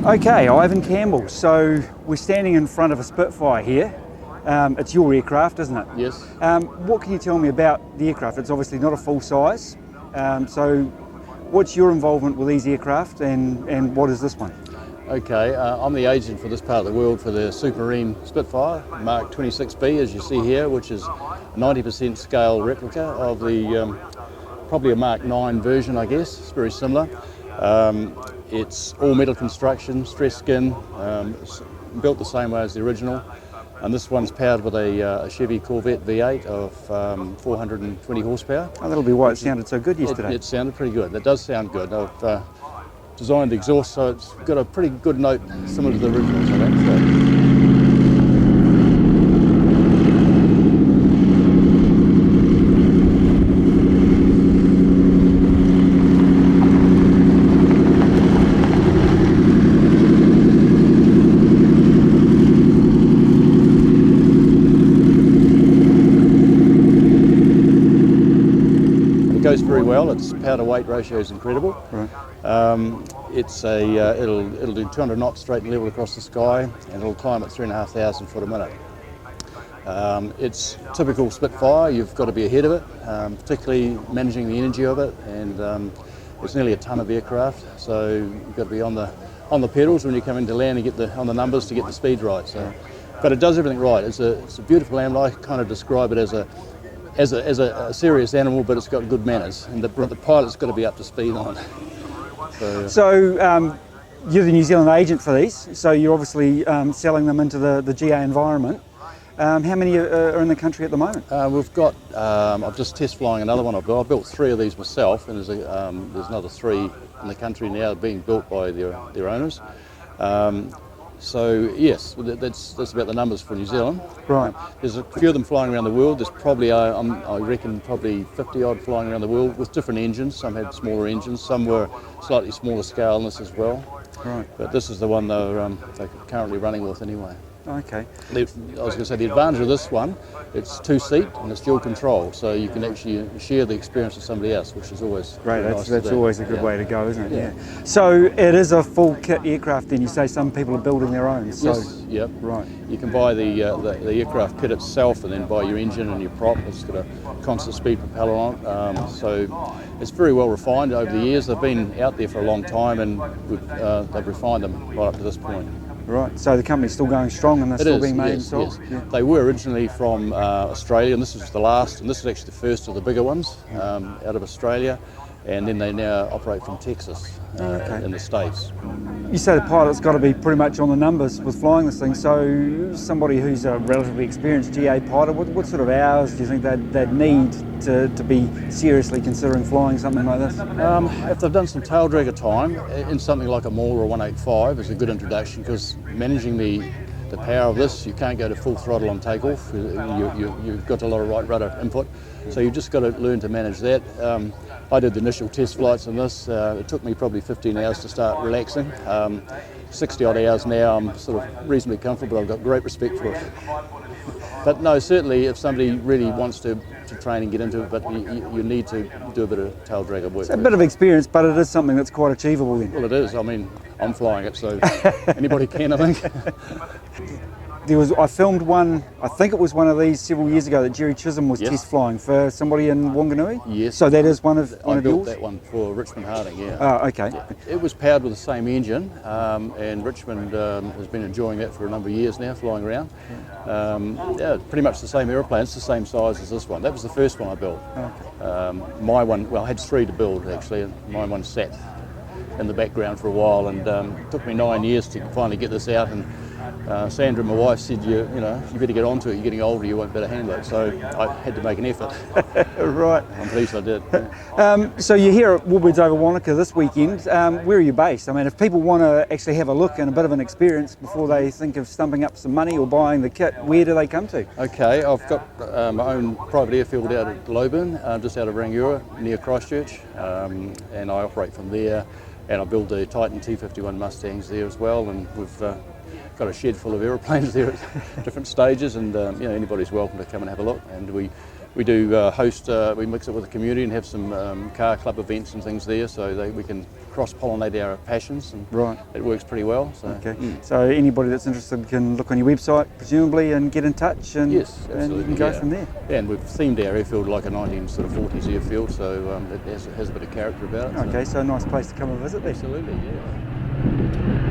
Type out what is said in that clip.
Okay, Ivan Campbell. So we're standing in front of a Spitfire here. It's your aircraft, isn't it? Yes. What can you tell me about the aircraft? It's obviously not a full size. So what's your involvement with these aircraft and what is this one? Okay, I'm the agent for this part of the world for the Supermarine Spitfire Mk.26b, as you see here, which is a 90% scale replica of the probably a Mk.9 version, I guess. It's very similar. It's all metal construction, stress skin, it's built the same way as the original. And this one's powered with a Chevy Corvette V8 of 420 horsepower. Oh, that'll be why it sounded so good yesterday. It sounded pretty good. It does sound good. I've designed the exhaust so it's got a pretty good note similar to the originals, I think. It goes very well. Its power to weight ratio is incredible. Right. It'll do 200 knots straight and level across the sky, and it'll climb at 3,500 foot a minute. It's typical Spitfire. You've got to be ahead of it, particularly managing the energy of it, and it's nearly a ton of aircraft, so you've got to be on the pedals when you come into land and get on the numbers to get the speed right. So, but it does everything right. It's a beautiful animal. I kind of describe it as a serious animal, but it's got good manners, and the pilot's got to be up to speed on it. So you're the New Zealand agent for these, so you're obviously selling them into the GA environment. How many are in the country at the moment? We've got, I'm just test flying another one I've built. I built 3 of these myself, and there's another 3 in the country now being built by their owners. So yes, that's about the numbers for New Zealand. Right. There's a few of them flying around the world. There's probably, I reckon, probably 50 odd flying around the world with different engines. Some had smaller engines, some were slightly smaller scale in this as well. Right. But this is the one they're currently running with anyway. Okay. I was going to say the advantage of this one, it's 2-seat and it's dual control, so you can actually share the experience with somebody else, which is always great. Nice That's to do. always a good way to go, isn't it? Yeah. So it is a full kit aircraft. Then you say some people are building their own. So. Yes. Yep. Right. You can buy the aircraft kit itself, and then buy your engine and your prop. It's got a constant speed propeller on it, so it's very well refined over the years. They've been out there for a long time, and they've refined them right up to this point. Right, so the company's still going strong and they're still being made and sold? Yes. Yeah. They were originally from Australia, and this was the last, and this is actually the first of the bigger ones out of Australia, and then they now operate from Texas in the States. You say the pilot's got to be pretty much on the numbers with flying this thing, so somebody who's a relatively experienced GA pilot, what sort of hours do you think they'd need to be seriously considering flying something like this? If they've done some tail dragger time, in something like a Maul or a 185 is a good introduction, because managing the power of this, you can't go to full throttle on takeoff. You've got a lot of right rudder input, so you've just got to learn to manage that. I did the initial test flights on this. It took me probably 15 hours to start relaxing. 60 odd hours now, I'm sort of reasonably comfortable, but I've got great respect for it. But no, certainly if somebody really wants to train and get into it, but you need to do a bit of tail dragger work. It's a bit of experience, but it is something that's quite achievable then. Well, it is. I mean, I'm flying it, so anybody can, I think. I filmed one, I think it was one of these several years ago that Jerry Chisholm was test flying for somebody in Wanganui? Yes. So that is one of yours? I built that one for Richmond Harding, yeah. Oh, okay. Yeah. It was powered with the same engine, and Richmond has been enjoying that for a number of years now, flying around. Pretty much the same aeroplane, it's the same size as this one. That was the first one I built. Okay. My one, well, I had 3 to build actually, and my one sat in the background for a while, and it took me 9 years to finally get this out. And Sandra, my wife, said, you better get onto it, you're getting older, you won't better handle it. So I had to make an effort. Right. I'm pleased I did. So you're here at Warbirds over Wanaka this weekend. Where are you based? I mean, if people want to actually have a look and a bit of an experience before they think of stumping up some money or buying the kit, where do they come to? Okay, I've got my own private airfield out at Loburn, just out of Rangiora, near Christchurch, and I operate from there. And I build the Titan T51 Mustangs there as well, and we've got a shed full of aeroplanes there at different stages, and anybody's welcome to come and have a look. And we We do host, we mix it with the community and have some car club events and things there, so we can cross-pollinate our passions, and Right. it works pretty well. So. Okay. So anybody that's interested can look on your website, presumably, and get in touch, and, Yes, and you absolutely, can go yeah. from there. Yeah, and we've themed our airfield like a 1940s airfield, so it has a bit of character about it. Okay, so a nice place to come and visit there. Absolutely, yeah.